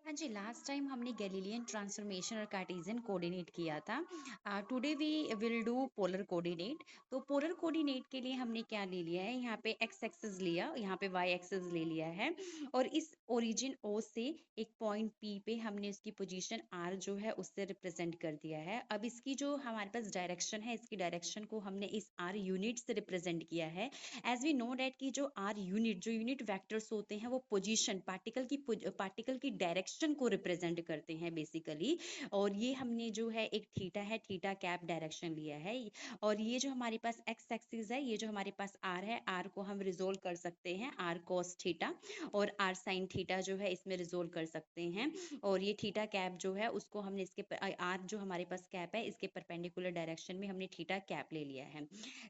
हाँ जी, last time हमने गैलीलियन ट्रांसफॉर्मेशन और कार्टेशियन कोऑर्डिनेट किया था। Today we will do polar coordinate. तो पोलर कोऑर्डिनेट के लिए हमने क्या ले लिया है, यहाँ पे एक्स एक्सिस लिया, यहाँ पे वाई एक्सिस ले लिया है, और इस ओरिजिन ओ से एक पॉइंट पी पे हमने उसकी पोजीशन आर जो है उससे रिप्रेजेंट कर दिया है। अब इसकी जो हमारे पास डायरेक्शन है, इसकी डायरेक्शन को हमने इस आर यूनिट से रिप्रेजेंट किया है। एज वी नो डैट कि जो आर यूनिट, जो यूनिट वेक्टर्स होते हैं, वो पोजीशन, पार्टिकल की डायरेक्शन को रिप्रेजेंट करते हैं बेसिकली। और ये हमने जो है एक थीटा है, थीटा कैप डायरेक्शन लिया है। और ये जो हमारे पास एक्स एक्सिस है, ये जो हमारे पास आर है, आर को हम रिजोल्व कर सकते हैं आर कॉस थीटा, और आर साइन थीटा जो है इसमें रिजोल्व कर सकते हैं। और ये थीटा कैप जो है उसको हमने इसके आर जो हमारे पास कैप है, इसके परपेंडिकुलर डायरेक्शन में हमने थीटा कैप ले लिया है।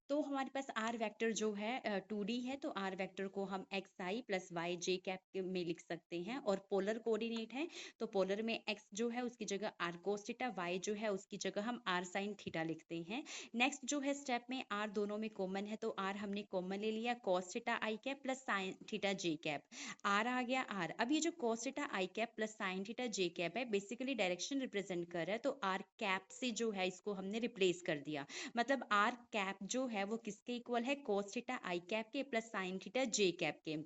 तो हमारे पास आर वेक्टर जो है 2D है, तो आर वेक्टर को हम एक्स आई प्लस वाई जे कैप में लिख सकते हैं। और पोलर कोऑर्डिनेट है, तो पोलर में एक्स जो है उसकी जगह आर कोस थीटा, वाई जो है उसकी जगह हम आर साइन थीटा लिखते हैं। नेक्स्ट जो है स्टेप में आर दोनों में कॉमन है, तो आर हमने कॉमन ले लिया, कॉस थीटा आई कैप प्लस साइन थीटा जे कैप। आर आ गया आर। अब ये जो कॉस थीटा आई कैप प्लस साइन थीटा जे कैप है, बेसिकली डायरेक्शन रिप्रेजेंट कर रहा है, तो आर कैप से जो है इसको हमने रिप्लेस कर दिया। मतलब आर कैप जो है वो किसके इक्वल है, कोस थीटा आई कैप के प्लस साइन थीटा जे कैप के।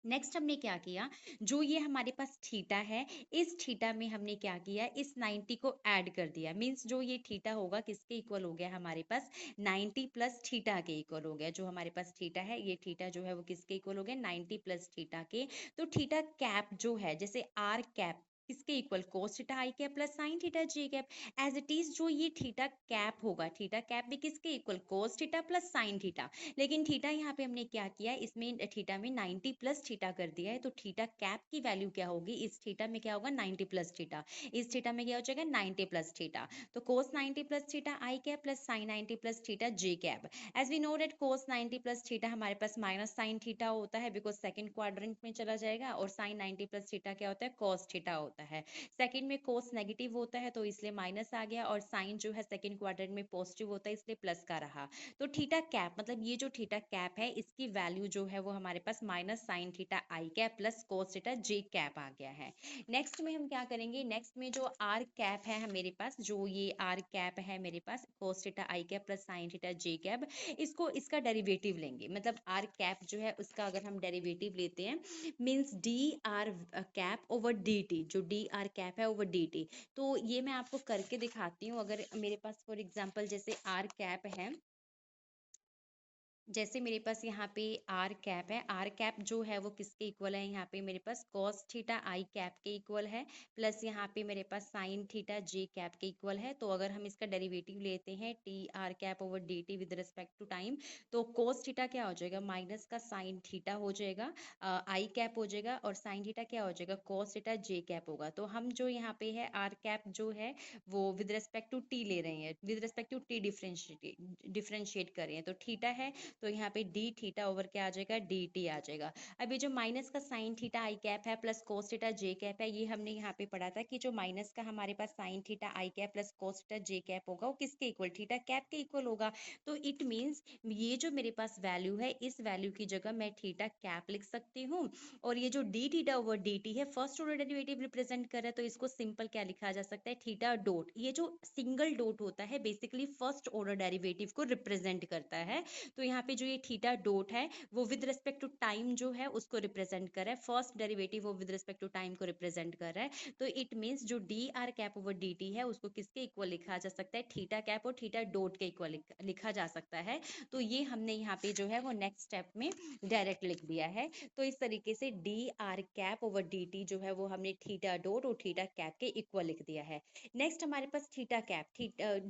नेक्स्ट हमने क्या किया, जो ये हमारे पास थीटा है, इस थीटा में हमने क्या किया, इस 90 को ऐड कर दिया। मींस जो ये थीटा होगा किसके इक्वल हो गया हमारे पास, 90 प्लस थीटा के इक्वल हो गया। जो हमारे पास थीटा है, ये थीटा जो है वो किसके इक्वल हो गया, 90 प्लस थीटा के। तो थीटा कैप जो है, जैसे आर कैप किसके equal, cos theta I cap plus sine theta J cap. As it is जो ये थीटा कैप होगा, थीटा कैप भी किसके equal, cos theta plus sine theta. लेकिन थीटा यहाँ पे हमने क्या किया, इसमें थीटा में 90 प्लस थीटा कर दिया है, तो थीटा कैप की वैल्यू क्या होगी, इस थीटा में क्या होगा, 90 प्लस थीटा। इस थीटा में क्या हो जाएगा, 90 प्लस थीटा। तो cos 90 plus theta I cap plus sine 90 plus theta J cap. As we know that cos 90 plus theta हमारे पास माइनस साइन थीटा होता है, बिकॉज सेकंड क्वाड्रेंट में चला जाएगा, और साइन 90 प्लस थीटा क्या होता है, कॉस थीटा होता है। सेकंड में कोस नेगेटिव होता है, तो इसलिए माइनस आ गया, और साइन जो है सेकंड क्वाड्रेंट में पॉजिटिव होता है, इसलिए प्लस का रहा। तो थीटा कैप, मतलब ये जो थीटा कैप है, इसकी वैल्यू जो है वो हमारे पास माइनस साइन थीटा आई कैप प्लस कोस थीटा जे कैप आ गया है। नेक्स्ट में हम क्या करेंगे, नेक्स्ट में जो आर कैप है मेरे पास, जो ये आर कैप है मेरे पास, कोस थीटा आई कैप प्लस साइन थीटा जे कैप, इसको इसका डेरिवेटिव लेंगे। मतलब आर कैप जो है उसका अगर हम डेरिवेटिव लेते हैं, means D R cap over D T, जो डी आर कैप है ओवर डी टी। तो ये मैं आपको करके दिखाती हूँ। अगर मेरे पास फॉर एग्जांपल जैसे आर कैप है, जैसे मेरे पास यहाँ पे आर कैप है, आर कैप जो है वो किसके इक्वल है, यहाँ पे मेरे पास कॉस थीटा आई कैप के इक्वल है, प्लस यहाँ पे मेरे पास साइन थीटा जे कैप के इक्वल है। तो अगर हम इसका डेरिवेटिव लेते हैं t r cap over D t with respect to time, तो कॉस थीटा क्या हो जाएगा, माइनस का साइन थीटा हो जाएगा, आई कैप हो जाएगा, और साइन थीटा क्या हो जाएगा, कॉस थीटा जे कैप होगा। तो हम जो यहाँ पे है आर कैप जो है वो विद रिस्पेक्ट टू टी ले रहे हैं, with respect to t differentiate कर रहे हैं। तो थीटा है, तो यहाँ पे डी थीटा ओवर क्या आ जाएगा, डी टी आ जाएगा। अब ये जो माइनस का साइन थीटा आई कैप है प्लस कोस थीटा जे कैप है, ये हमने यहाँ पे पढ़ा था कि जो माइनस का हमारे पास साइन थीटा आई कैप प्लस कोस थीटा जे कैप होगा वो किसके इक्वल, थीटा कैप के इक्वल होगा। तो इट मीन्स ये जो मेरे पास वैल्यू है, इस वैल्यू की जगह मैं थीटा कैप लिख सकती हूँ। और ये जो D theta over D T है, फर्स्ट ऑर्डर डेरिवेटिव रिप्रेजेंट कर रहा है, तो इसको सिंपल क्या लिखा जा सकता है, थीटा डॉट। ये जो सिंगल डॉट होता है बेसिकली फर्स्ट ऑर्डर डेरिवेटिव को रिप्रेजेंट करता है। तो यहाँ पे जो ये थीटा डॉट है वो विद रिस्पेक्ट टू टाइम जो है उसको रिप्रेजेंट कर रहा है, फर्स्ट डेरिवेटिव वो विद रिस्पेक्ट टू टाइम को रिप्रेजेंट कर रहा है। तो इट मीन्स जो D R cap over D T है उसको किसके इक्वल लिखा जा सकता है, थीटा कैप और थीटा डॉट के इक्वल लिखा जा सकता है। तो ये हमने यहाँ पे जो है वो नेक्स्ट स्टेप में डायरेक्ट लिख दिया है। तो इस तरीके से D R cap over D T जो है वो हमने थीटा डॉट और थीटा कैप के इक्वल लिख दिया है। नेक्स्ट हमारे पास थीटा कैप,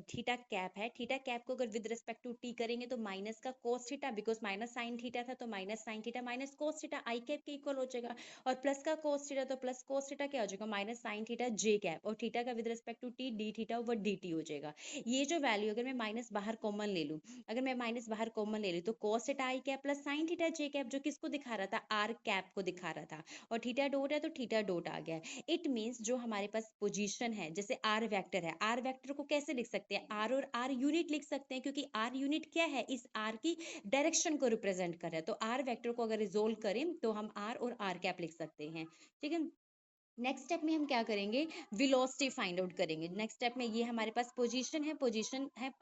थीटा कैप है, थीटा कैप को अगर विद रिस्पेक्ट टू टी करेंगे तो माइनस का cos theta, because minus sine theta था, तो minus sine theta minus cos theta आई कैप के इक्वल हो जाएगा। और प्लस का कोस थीटा, तो प्लस कोस थीटा क्या हो जाएगा, माइनस साइन थीटा जे कैप, और थीटा का with respect to T D theta over D T हो जाएगा। ये जो वैल्यू अगर मैं माइनस बाहर कॉमन ले लूँ, अगर मैं माइनस बाहर कॉमन ले लूँ, तो कोस थीटा आई कैप प्लस साइन थीटा जे कैप जो किसको दिखा रहा था, आर कैप को दिखा रहा था, और थीटा डॉट है तो थीटा डॉट आ गया। इट मीन्स जो हमारे पास पोजीशन है, जैसे आर वेक्टर है, आर वेक्टर को कैसे लिख सकते हैं, आर और आर यूनिट लिख सकते हैं, क्योंकि आर यूनिट क्या है, इस आर की डायरेक्शन को रिप्रेजेंट कर रहा है। तो आर वेक्टर को अगर रिजोल्व करें तो हम आर और आर कैप लिख सकते हैं। ठीक है। नेक्स्ट स्टेप में हम क्या करेंगे, वेलोसिटी फाइंड आउट करेंगे। नेक्स्ट स्टेप में ये हमारे पास पोजीशन है,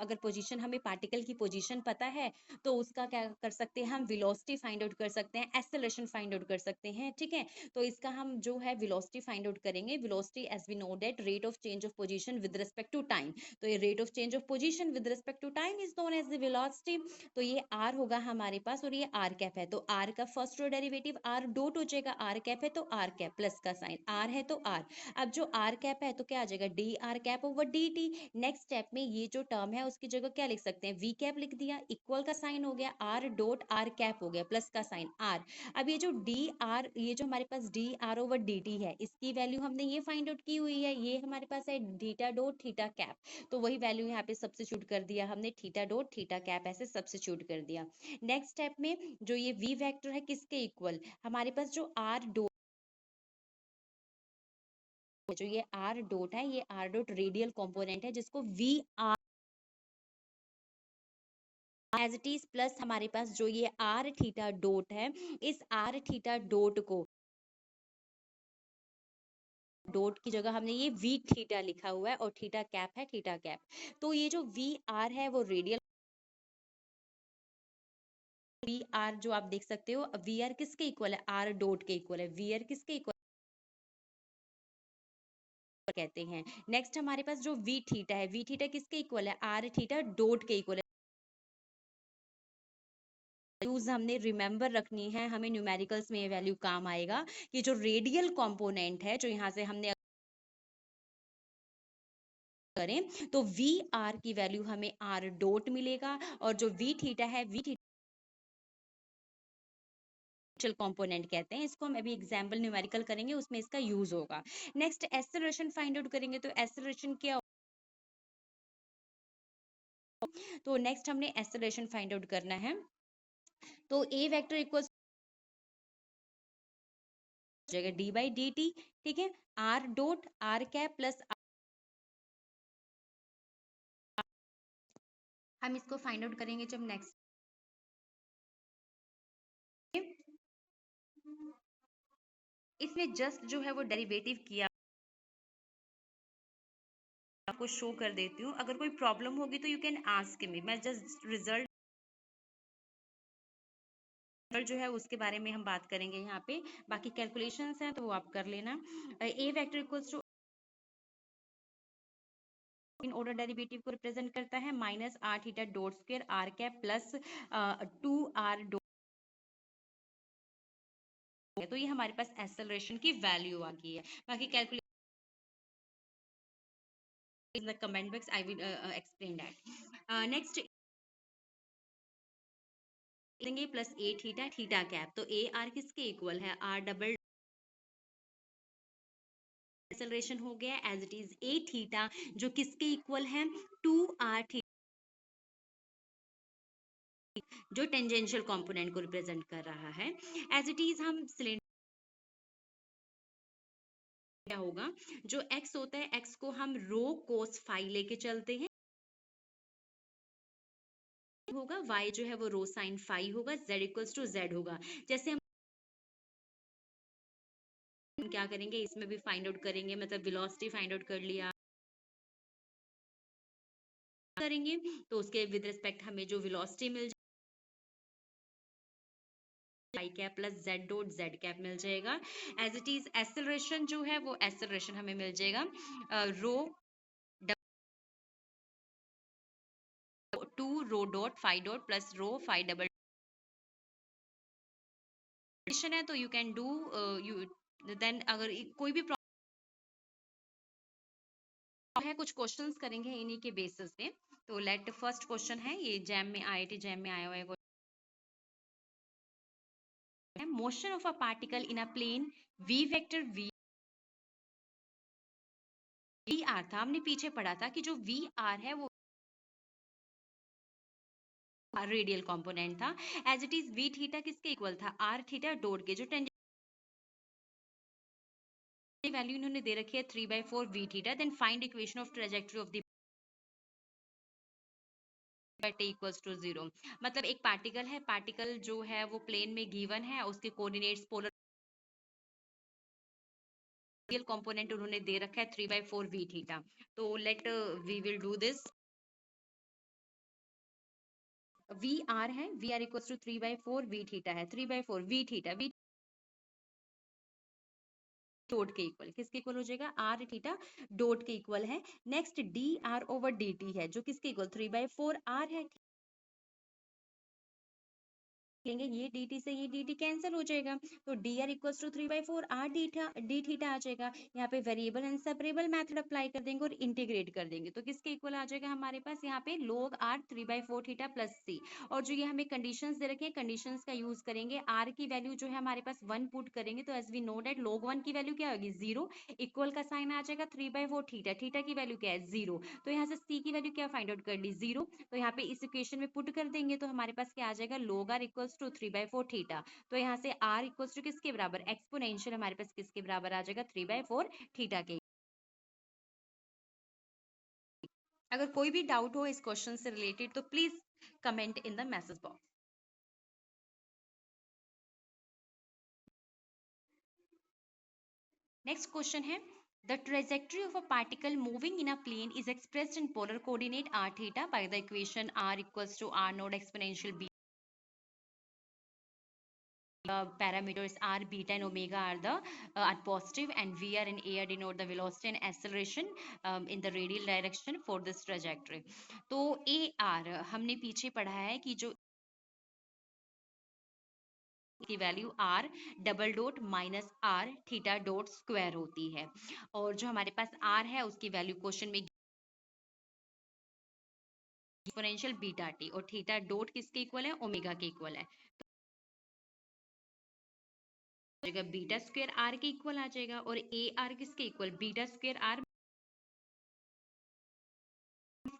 अगर पोजीशन हमें पार्टिकल की पोजीशन पता है तो उसका क्या कर सकते हैं हम, वेलोसिटी फाइंड आउट कर सकते हैं, एक्सेलरेशन फाइंड आउट कर सकते हैं, ठीक है। तो इसका हम जो है वेलोसिटी फाइंड आउट करेंगे। Velocity as we know that rate of change of position with respect to time. तो ये rate of change of position with respect to time is known as the velocity. तो ये are होगा हमारे पास और ये are cap है, तो आर का first row derivative r dot हो जाएगा, आर कैप है तो आर कैप प्लस का साइन, आर है तो आर। अब जो आर कैप है तो क्या आ जाएगा, D R cap over D T. Next step में ये जो टर्म है उसकी जगह क्या लिख सकते हैं, वी कैप लिख दिया, इक्वल का साइन हो गया, आर डॉट आर कैप हो गया प्लस का साइन आर। अब ये जो डी आर, ये जो हमारे पास D R over D T है, इसकी वैल्यू हमने ये फाइंड आउट की हुई है, ये हमारे पास है थीटा डॉट थीटा कैप। तो वही वैल्यू यहाँ पे सब्स्टिट्यूट कर दिया हमने, थीटा डॉट थीटा कैप ऐसे सब्स्टिट्यूट कर दिया। नेक्स्ट स्टेप में जो ये वी वेक्टर है किसके इक्वल, हमारे पास जो आर डॉट, जो ये आर डॉट है, ये आर डॉट रेडियल कंपोनेंट है जिसको v r as it is plus हमारे पास जो ये आर थीटा डॉट है, इस आर थीटा डॉट को, डॉट की जगह हमने ये वी थीटा लिखा हुआ है और थीटा कैप है थीटा कैप। तो ये जो वी आर है वो रेडियल, वी आर जो आप देख सकते हो, वी आर किसके इक्वल है, आर डॉट के इक्वल है, वी आर किसके इक्वल कहते हैं। नेक्स्ट हमारे पास जो वी थीटा है, वी थीटा किसके इक्वल है, are theta dot K equal है। वैल्यूज हमने रिमेंबर रखनी है, हमें न्यूमेरिकल्स में ये वैल्यू काम आएगा कि जो रेडियल कंपोनेंट है, जो यहाँ से हमने करें तो वी आर की वैल्यू हमें आर डॉट मिलेगा और जो वी थीटा है, वी थीटा कंपोनेंट कहते हैं इसको, हम अभी एग्जांपल न्यूमेरिकल करेंगे उसमें इसका यूज होगा। नेक्स्ट एक्सेलरेशन फाइंड आउट करेंगे, तो एक्सेलरेशन क्या, तो नेक्स्ट हमने एक्सेलरेशन फाइंड आउट करना है। तो ए वेक्टर इक्वल्स जाएगा डी बाई डी टी, ठीक है, R dot are cap plus, हम इसको फाइंड आउट करेंगे जब नेक्स्ट, इसमें जस्ट जो है वो डेरिवेटिव किया, आपको शो कर देती हूँ, अगर कोई प्रॉब्लम होगी तो यू कैन आस्क मी, मैं जस्ट रिजल्ट जो है उसके बारे में हम बात करेंगे यहाँ पे, बाकी कैलकुलेशंस हैं तो वो आप कर लेना। A vector equals to, in order derivative को रिप्रेजेंट करता है minus R theta dot square R cap plus 2 R dot, तो ये हमारे पास एक्सेलरेशन की वैल्यू आ गई है। बाकी calculation in the comment box I will explain that. Next लेंगे plus a theta theta cap, तो ए आर किसके इक्वल है, आर डबल एक्सेलरेशन हो गया as it is a theta जो किसके इक्वल है, 2 आर थीटा, जो टेंजेंशियल कंपोनेंट को रिप्रेजेंट कर रहा है। एज इट इज हम सिलेंडर क्या होगा, जो x होता है x को हम रो कोस फाई लेके चलते हैं, होगा y जो है वो रो साइन फाई होगा, z इक्वल्स टू z होगा। जैसे हम क्या करेंगे इसमें भी फाइंड आउट करेंगे, मतलब वेलोसिटी फाइंड आउट कर लिया करेंगे, तो उसके विद रिस्पेक्ट हमें जो वेलोसिटी मिल I cap plus Z dot Z cap मिल जाएगा। एज इट इज एक्सेलरेशन जो है वो एक्सेलरेशन हमें मिल जाएगा rho two rho dot five dot plus rho five double है, तो you can do you then, अगर कोई भी है कुछ क्वेश्चंस करेंगे इन्हीं के बेसिस पे। तो लेट फर्स्ट क्वेश्चन है, ये जैम में आईआईटी जैम में आया हुआ है, motion of a particle in a plane v vector v r था, हमने पीछे पढ़ा था कि जो वी आर है वो रेडियल कंपोनेंट था। As it is v theta किसके इक्वल था, आर थीटा डॉट के, जो टेंजेंशियल वैल्यू इन्होंने दे रखी है 3/4 we theta, then find equation of trajectory of the equals to 0। मतलब एक पार्टिकल है, पार्टिकल जो है वो प्लेन में गिवन है, उसके कोऑर्डिनेट्स पोलर रियल कंपोनेंट उन्होंने दे रखा है 3/4 वी थीटा। तो let we will do this. V are है, V R equal to 3/4 we theta है, 3/4 we theta, V dot K equal, किसके इक्वल हो जाएगा, R theta dot K equal है। Next D R over D T है, जो किसके equal 3/4 are है। लेंगे ये dt से ये dt कैंसिल हो जाएगा, तो dr equals to 3/4 r D theta आ जाएगा। यहाँ पे variable and separable method apply कर देंगे और इंटीग्रेट कर देंगे, तो किसके इक्वल आ जाएगा हमारे पास यहाँ पे log r 3/4 theta plus c। और जो ये हमें कंडीशंस दे रखे हैं, कंडीशंस का यूज करेंगे। r की वैल्यू जो है हमारे पास 1 पुट करेंगे, तो as we know that log 1 की वैल्यू क्या होगी 0, इक्वल का साइन आ जाएगा 3/4 थीटा, थीटा की वैल्यू क्या है 0, तो यहाँ से c की वैल्यू क्या फाइंड आउट कर ली 0, तो यहाँ पे इस इक्वेशन में पुट कर देंगे, तो हमारे पास क्या आ जाएगा log r equals to 3/4 theta. तो यहाँ से r इक्वल्स टू किसके बराबर, एक्सपोनेंशियल हमारे पास किसके बराबर आ जाएगा 3/4 थीटा के। अगर कोई भी डाउट हो इस क्वेश्चन से रिलेटेड तो please comment in the message box. Next question है, the trajectory of a particle moving in a plane is expressed in polar coordinate r theta by the equation r equals to r naught exponential b. Parameters r, beta and omega are the are positive, and v r and a r denote the velocity and acceleration in the radial direction for this trajectory. तो a r हमने पीछे पढ़ा है कि जो की value r double dot minus r theta dot square होती है, और जो हमारे पास r है उसकी वैल्यू क्वेश्चन में एक्सपोनेंशियल बीटा टी, और थीटा डॉट किसके इक्वल है, ओमेगा के इक्वल है, बीटा स्क्वायर आर के इक्वल आ जाएगा। और ए आर किसके इक्वल, बीटा स्क्वायर आर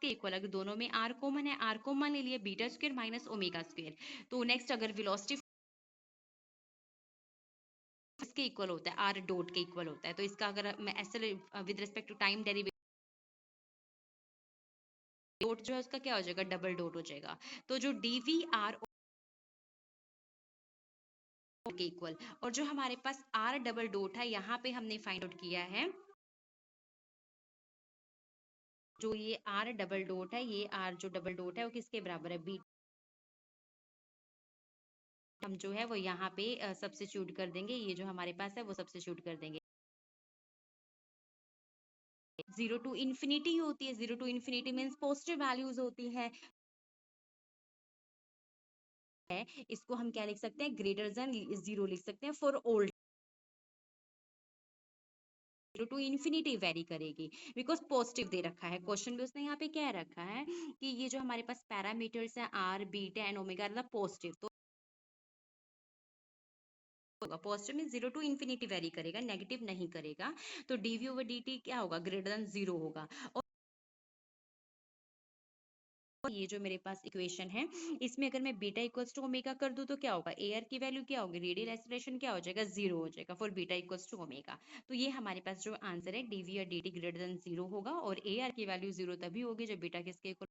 के इक्वल। अगर दोनों में आर कॉमन है, आर कॉमन ले लिया, beta square minus omega square. तो नेक्स्ट अगर वेलोसिटी इसके इक्वल होता है, आर डॉट के इक्वल होता है, तो इसका अगर मैं ऐसे with respect to time derivative dot जो है उसका क्या हो जाएगा, डबल डॉट हो जाएगा। तो जो डी वी आर के इक्वल, और जो हमारे पास आर डबल डॉट है यहाँ पे हमने फाइंड आउट किया है, जो ये आर डबल डॉट है, ये आर जो डबल डॉट है वो किसके बराबर है, बी। हम जो है वो यहाँ पे सब्स्टिट्यूट कर देंगे, ये जो हमारे पास है वो सब्स्टिट्यूट कर देंगे। 0 टू इन्फिनिटी होती है, 0 to infinity means positive values होती है। इसको हम क्या लिख सकते हैं, ग्रेटर देन 0 लिख सकते हैं for all, 0 to infinity vary करेगी, बिकॉज पॉजिटिव दे रखा है क्वेश्चन में, उसने यहाँ पे क्या रखा है कि ये जो हमारे पास पैरामीटर्स है आर बीटा एंड ओमेगा मतलब पॉजिटिव, तो पॉजिटिव में 0 टू इन्फिनिटी वेरी करेगा, नेगेटिव नहीं करेगा, तो डीवी ओवर डी टी क्या होगा, ग्रेटर देन 0 होगा। और ये जो मेरे पास इक्वेशन है, इसमें अगर मैं बीटा इक्वल्स टू ओमेगा कर दूं तो क्या होगा, ए आर की वैल्यू क्या होगी, रेडियल एक्सेलरेशन क्या हो जाएगा, 0 हो जाएगा for beta equals to omega. तो ये हमारे पास जो आंसर है डीवी और डी टी ग्रेटर देन 0 होगा, और ए आर की वैल्यू 0 तभी होगी जब बीटा किसके इक्वल